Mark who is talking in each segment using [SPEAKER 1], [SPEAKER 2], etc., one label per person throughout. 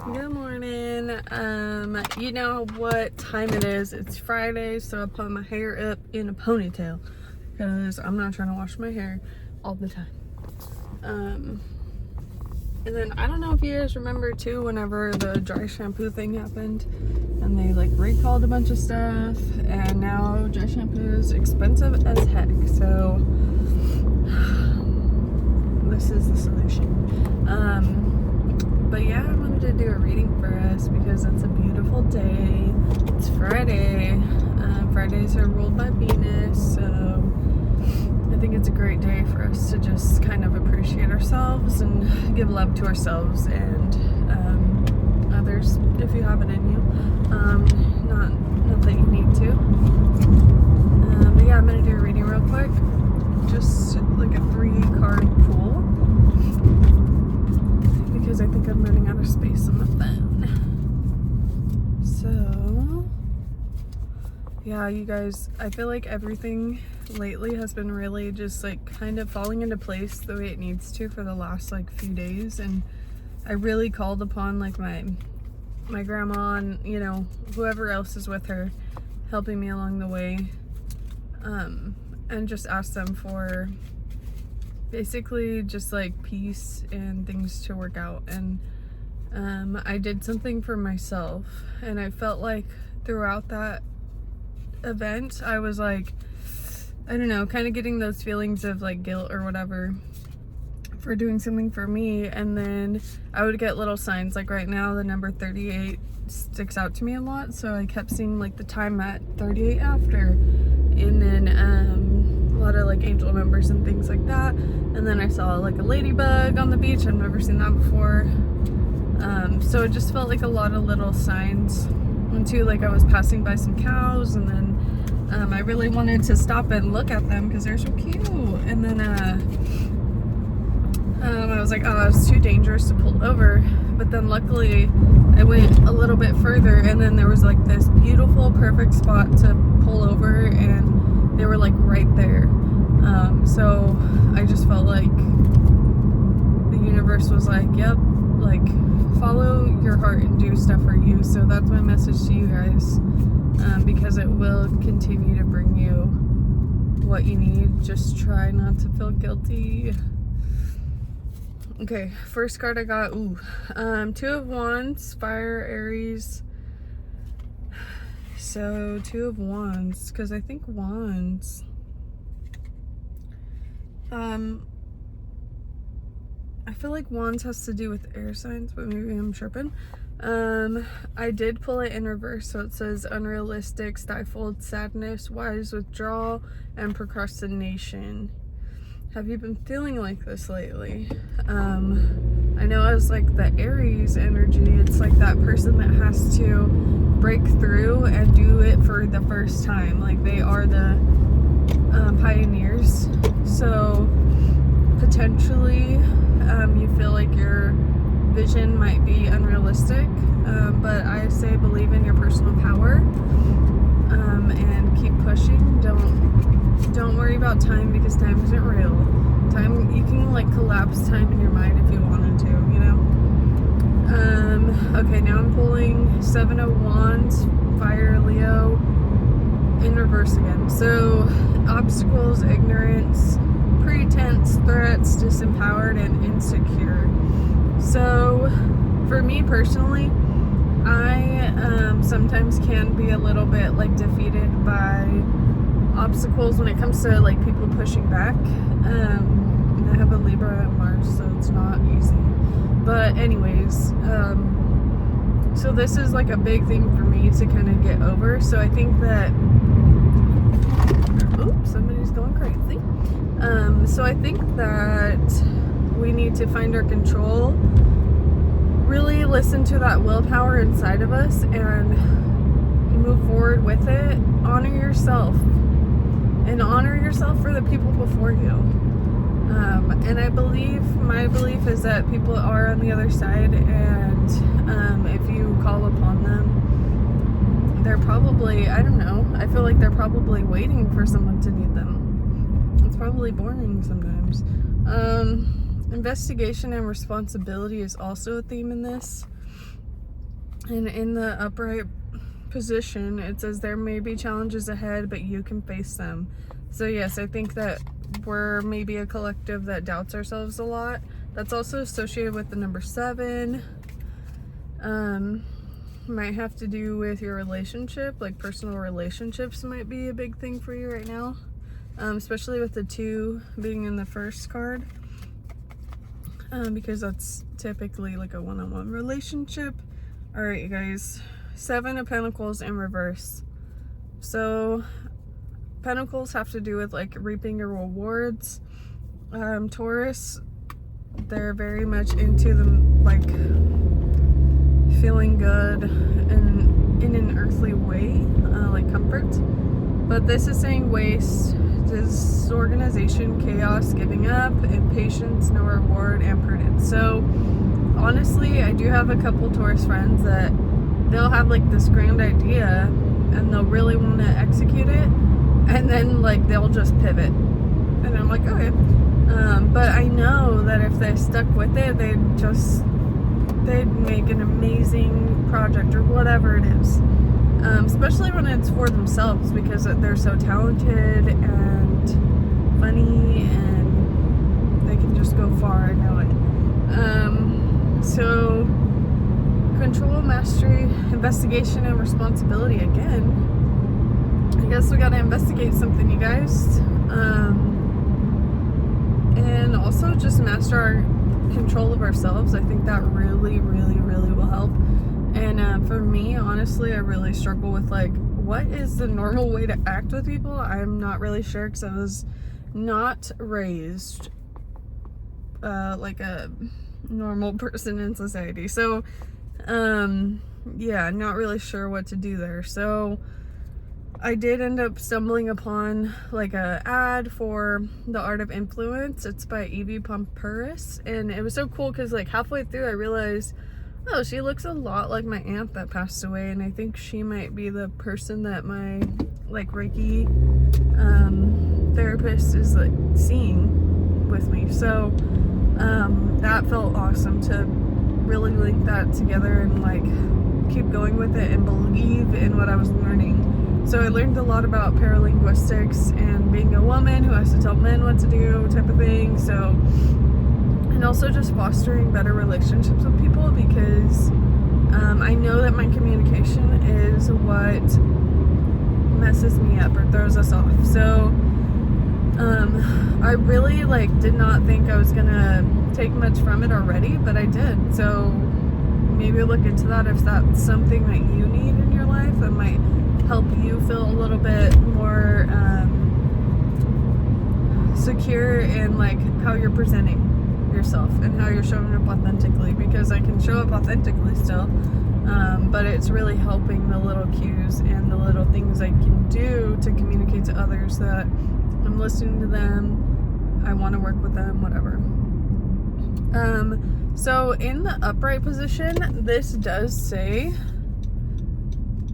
[SPEAKER 1] Good morning. You know what time it is. It's Friday, so I put my hair up in a ponytail because I'm not trying to wash my hair all the time. And then I don't know if you guys remember too, whenever the dry shampoo thing happened and they like recalled a bunch of stuff, and now dry shampoo is expensive as heck. So this is the solution. But yeah, I wanted to do a reading for us because it's a beautiful day. It's Friday. Fridays are ruled by Venus, so I think it's a great day for us to just kind of appreciate ourselves and give love to ourselves and others if you have it in you. Not that you need to. But yeah, I'm gonna do a reading real quick. Just like a 3-card pool, because I think I'm running out of space on the phone. So, yeah, you guys, I feel like everything lately has been really just like kind of falling into place the way it needs to for the last like few days. And I really called upon like my grandma and, you know, whoever else is with her helping me along the way, and just asked them for basically just like peace and things to work out. And I did something for myself, and I felt like throughout that event I was like, I don't know, kind of getting those feelings of like guilt or whatever for doing something for me. And then I would get little signs, like right now the number 38 sticks out to me a lot, so I kept seeing like the time at 38 after, and then a lot of like angel numbers and things like that. And then I saw like a ladybug on the beach. I've never seen that before. So it just felt like a lot of little signs. And too, like I was passing by some cows, and then I really wanted to stop and look at them because they're so cute. And then I was like, oh, it's too dangerous to pull over. But then luckily I went a little bit further, and then there was like this beautiful, perfect spot to pull over, and they were like right there. So I just felt like the universe was like, yep, like follow your heart and do stuff for you. So that's my message to you guys, because it will continue to bring you what you need. Just try not to feel guilty. Okay, first card I got, 2 of Wands, Fire, Aries. So 2 of Wands, because I think Wands, I feel like Wands has to do with air signs, but maybe I'm tripping. I did pull it in reverse, so it says unrealistic, stifled, sadness, wise withdrawal, and procrastination. Have you been feeling like this lately? I know as like the Aries energy, it's like that person that has to break through and do it for the first time. Like they are the pioneers. So potentially you feel like your vision might be unrealistic, but I say believe in your personal power, and keep pushing. Don't worry about time, because time isn't real. Time, you can like collapse time in your mind if you wanted to, you know. Okay, now I'm pulling 7 of Wands, Fire, Leo, in reverse again. So obstacles, ignorance, pretense, threats, disempowered, and insecure. So for me personally, I sometimes can be a little bit like defeated by obstacles when it comes to like people pushing back. And I have a Libra at Mars, so it's not easy. But anyways, so this is like a big thing for me to kind of get over. So I think that, oops, somebody's going crazy. So I think that we need to find our control, really listen to that willpower inside of us, and move forward with it. Honor yourself, and honor yourself for the people before you. And my belief is that people are on the other side, and if you call upon them, they're probably, I don't know, I feel like they're probably waiting for someone to need them. It's probably boring sometimes. Investigation and responsibility is also a theme in this. And in the upright position, it says there may be challenges ahead, but you can face them. So yes, I think that we're maybe a collective that doubts ourselves a lot. That's also associated with the number 7. Might have to do with your relationship, like personal relationships might be a big thing for you right now, especially with the 2 being in the first card, because that's typically like a one-on-one relationship. All right, you guys, 7 of Pentacles in reverse. So Pentacles have to do with like reaping your rewards. Taurus, they're very much into the like feeling good and in an earthly way, like comfort. But this is saying waste, disorganization, chaos, giving up, impatience, no reward, and prudence. So honestly, I do have a couple Taurus friends that they'll have like this grand idea and they'll really want to execute it, and then like they'll just pivot, and I'm like, okay. But I know that if they stuck with it, they'd make an amazing project or whatever it is, especially when it's for themselves, because they're so talented and funny and they can just go far. I know it. So control, mastery, investigation, and responsibility again. I guess we gotta investigate something, you guys. And also just master our control of ourselves. I think that really will help. And for me, honestly, I really struggle with like, what is the normal way to act with people? I'm not really sure, because I was not raised like a normal person in society. So yeah, not really sure what to do there. So I did end up stumbling upon like a ad for The Art of Influence. It's by Evie Pompuris, and it was so cool because like halfway through I realized, oh, she looks a lot like my aunt that passed away, and I think she might be the person that my like Reiki therapist is like seeing with me. So that felt awesome to really link that together and like keep going with it and believe in what I was learning. So I learned a lot about paralinguistics and being a woman who has to tell men what to do type of thing. So, and also just fostering better relationships with people, because I know that my communication is what messes me up or throws us off. So I really like did not think I was gonna take much from it already, but I did. So maybe look into that if that's something that you need in your life that might help you feel a little bit more secure in like how you're presenting yourself and how you're showing up authentically, because I can show up authentically still, but it's really helping the little cues and the little things I can do to communicate to others that I'm listening to them, I want to work with them, whatever. So in the upright position, this does say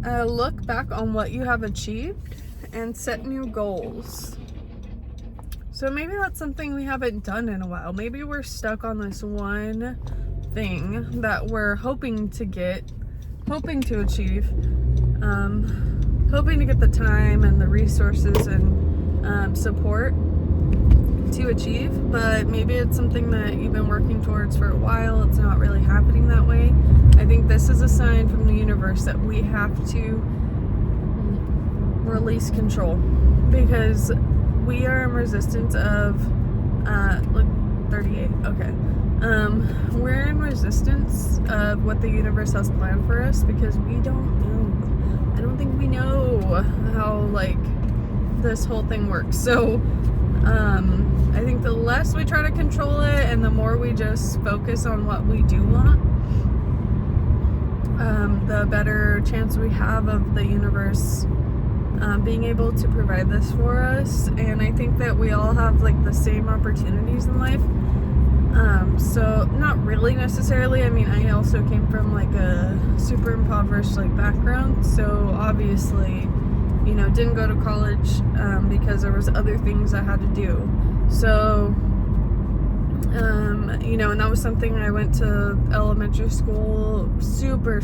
[SPEAKER 1] look back on what you have achieved and set new goals. So maybe that's something we haven't done in a while. Maybe we're stuck on this one thing that we're hoping to achieve, hoping to get the time and the resources and support to achieve, but maybe it's something that you've been working towards for a while. It's not really happening that way. I think this is a sign from the universe that we have to release control, because we are in resistance of look, 38, okay. We're in resistance of what the universe has planned for us, because we don't know. I don't think we know how like this whole thing works. So I think the less we try to control it and the more we just focus on what we do want, the better chance we have of the universe being able to provide this for us. And I think that we all have like the same opportunities in life. So not really necessarily. I mean, I also came from like a super impoverished like background, so obviously, you know, didn't go to college because there was other things I had to do. So You know, and that was something I went to elementary school super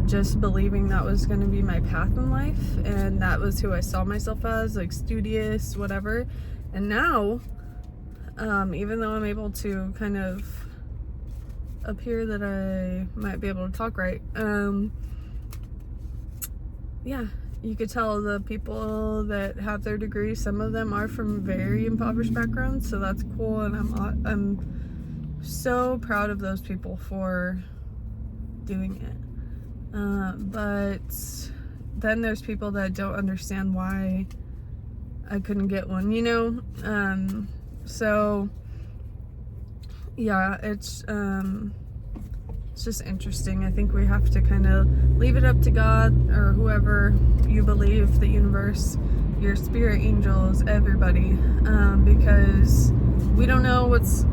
[SPEAKER 1] just believing that was going to be my path in life, and that was who I saw myself as, like studious, whatever. And now, even though I'm able to kind of appear that I might be able to talk right, yeah, you could tell the people that have their degrees, some of them are from very impoverished backgrounds, so that's cool, and I'm so proud of those people for doing it. But then there's people that don't understand why I couldn't get one, you know? So yeah, it's just interesting. I think we have to kind of leave it up to God or whoever you believe, the universe, your spirit angels, everybody, because we don't know what's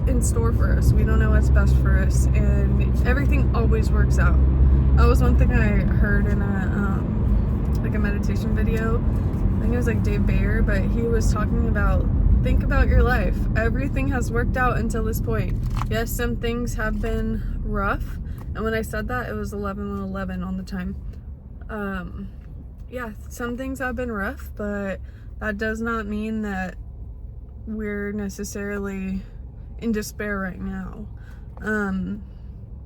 [SPEAKER 1] in store for us. We don't know what's best for us, and everything always works out. That was one thing I heard in a meditation video. I think it was like Dave Bayer, but he was talking about, think about your life. Everything has worked out until this point. Yes, some things have been rough, and when I said that, it was 11:11 on the time. Yeah, some things have been rough, but that does not mean that we're necessarily in despair right now.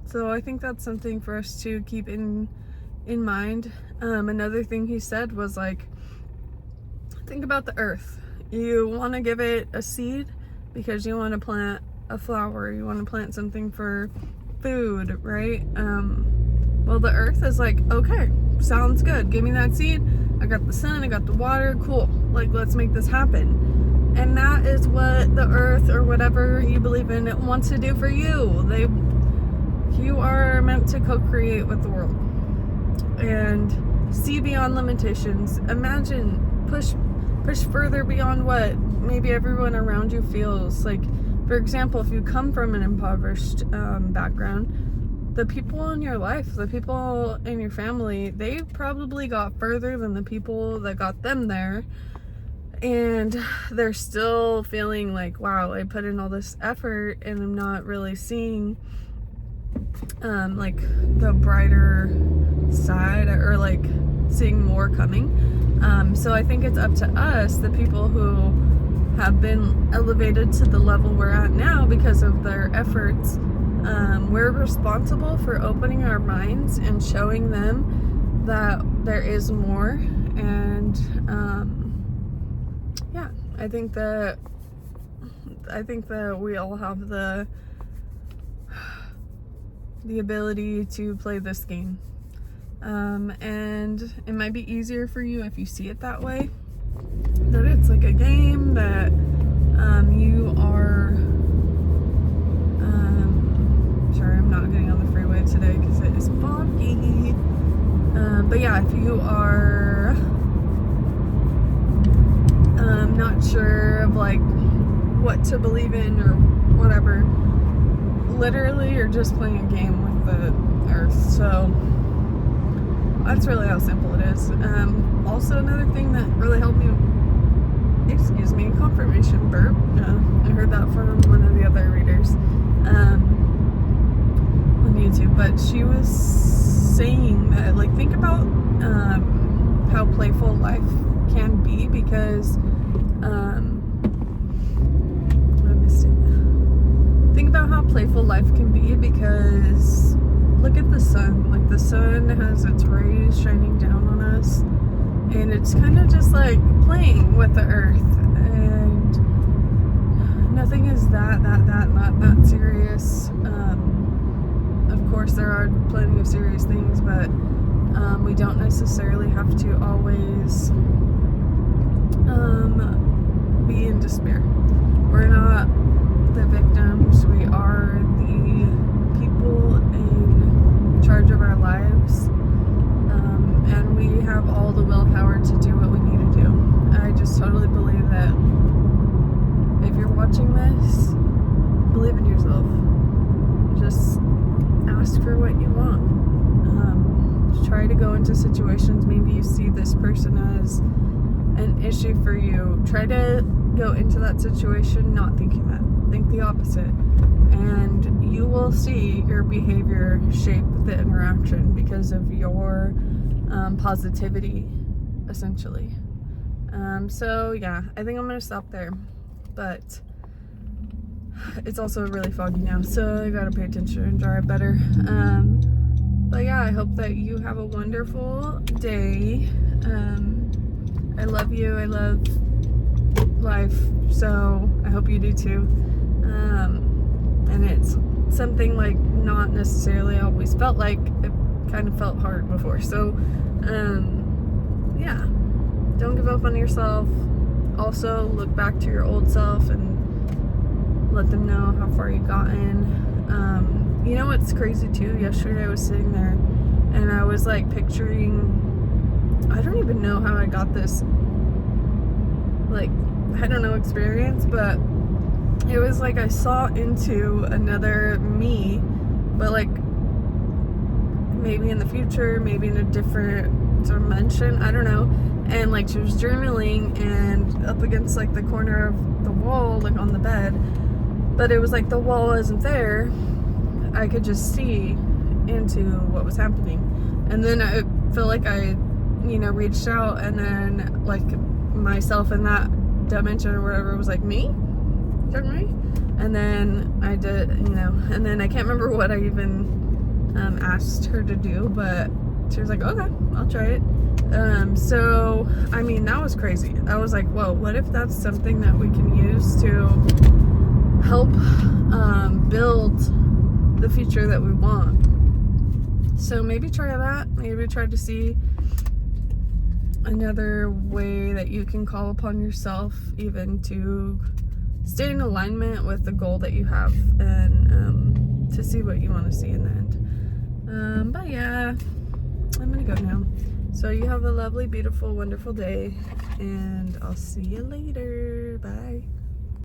[SPEAKER 1] So I think that's something for us to keep in mind. Another thing he said was like, think about the earth. You want to give it a seed because you want to plant a flower, you want to plant something for food, right? Well, the earth is like, okay, sounds good, give me that seed, I got the sun, I got the water, cool, like let's make this happen. And that is what the earth, or whatever you believe in, it wants to do for you. You are meant to co-create with the world and see beyond limitations. Imagine, push further beyond what maybe everyone around you feels. Like, for example, if you come from an impoverished background, the people in your life, the people in your family, they probably got further than the people that got them there, and they're still feeling like, wow, I put in all this effort and I'm not really seeing like the brighter side, or like seeing more coming. So I think it's up to us, the people who have been elevated to the level we're at now because of their efforts. We're responsible for opening our minds and showing them that there is more. And yeah, I think that we all have the ability to play this game. And it might be easier for you if you see it that way, that it's like a game that you are, sorry, I'm not getting on the freeway today because it is foggy, but yeah, if you are not sure of like what to believe in or whatever, literally you're just playing a game with the earth. So that's really how simple it is. Also, another thing that really helped me, confirmation burp. I heard that from one of the other readers on YouTube, but she was saying that, like, think about how playful life can be, because I missed it. Think about how playful life can be, because look at the sun. Like, the sun has its rays shining down on us, and it's kind of just like playing with the earth, and nothing is not that serious. Of course there are plenty of serious things, but we don't necessarily have to always be in despair. We're not the victims, we are the people in charge of our lives, and we have all the willpower to do what we need to do. I just totally believe that if you're watching this, believe in yourself. Just ask for what you want. Try to go into situations, maybe you see this person as an issue for you. Try to go into that situation not thinking that. Think the opposite. And you will see your behavior shape the interaction because of your positivity, essentially. So yeah, I think I'm gonna stop there. But it's also really foggy now, so I gotta pay attention and drive better. But yeah, I hope that you have a wonderful day. I love you. I love life, so I hope you do too. And it's something like not necessarily always felt like. It kind of felt hard before. So yeah, don't give up on yourself. Also look back to your old self and let them know how far you've gotten. You know what's crazy too? Yesterday I was sitting there and I was like picturing, I don't even know how I got this, like, I don't know, experience, but it was like I saw into another me, but like maybe in the future, maybe in a different dimension, I don't know. And like she was journaling and up against like the corner of the wall, like on the bed, but it was like the wall wasn't there. I could just see into what was happening. And then I felt like I, you know, reached out, and then like myself in that dimension or whatever was like, me? And then I did, you know, and then I can't remember what I even asked her to do, but she was like, okay, I'll try it. So I mean, that was crazy. I was like, whoa, what if that's something that we can use to help build the future that we want? So maybe try that. Maybe try to see another way that you can call upon yourself even to stay in alignment with the goal that you have, and to see what you want to see in the end. But yeah, I'm gonna go now. So you have a lovely, beautiful, wonderful day, and I'll see you later. Bye.